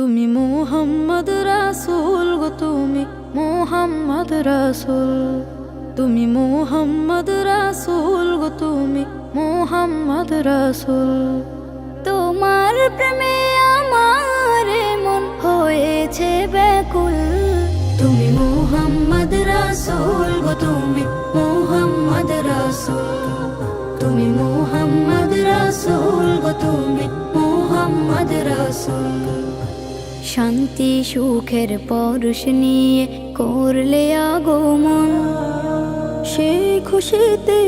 তুমি মুহাম্মদ রাসূল গো, তুমি মুহাম্মদ রাসূল, তুমি মুহাম্মদ রাসূল গো, তুমি মুহাম্মদ রাসূল। তোমার প্রেমে আমার মন হয়েছে ব্যাকুল। তুমি মুহাম্মদ রাসূল গো, তুমি মুহাম্মদ রাসূল, তুমি মুহাম্মদ রাসূল গো, তুমি মুহাম্মদ রাসূল। শান্তি সুখের পরশ নিয়ে করলে আগমন, সেই খুশিতে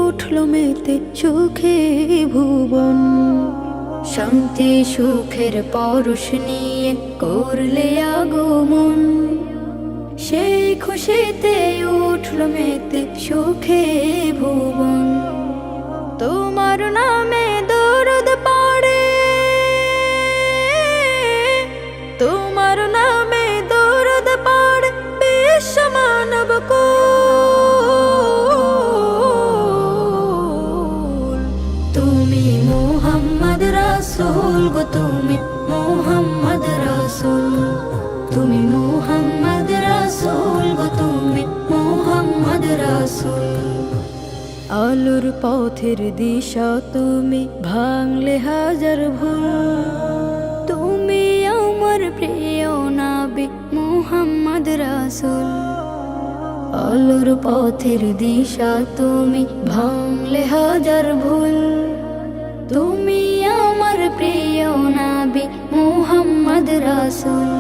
উঠল মেতে সুখে ভুবন। শান্তি সুখের পরশ নিয়ে করলে আগমন, সেই খুশিতে উঠল মেতে সুখে ভুবন। তোমার নামে দরুদ পড়ে, তোমার নামে দরুদ পড়ে বিশ্ব মানব কুল। তুমি মুহাম্মদ রাসূল গো, তুমি মুহাম্মদ রাসূল, তুমি মুহাম্মদ রাসূল গো, তুমি মুহাম্মদ রাসূল। আলোর পথের দিশা তুমি, ভাঙলে হাজার ভুল। তুমি আমার প্রিয় নবী মুহাম্মদ রাসূল। আলোর পথের দিশা তুমি, ভাঙলে হাজার ভুল। তুমি আমার প্রিয় নবী মুহাম্মদ রাসূল।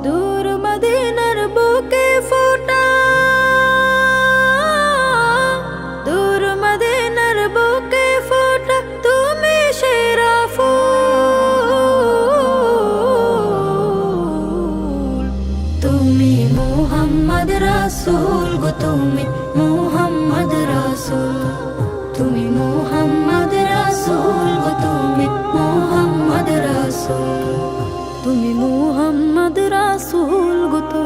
দূর মদিনার বুকে ফোটা, দূর মদিনার বুকে ফোটা তুমি সেরা ফুল। তুমি মুহাম্মদ রাসূল গো, তুমি মুহাম্মদ রাসূল, তুমি মুহাম্মদ রাসূল গো, তুমি মুহাম্মদ রাসূল, তুমি মুহাম্মদ রাসূল গো।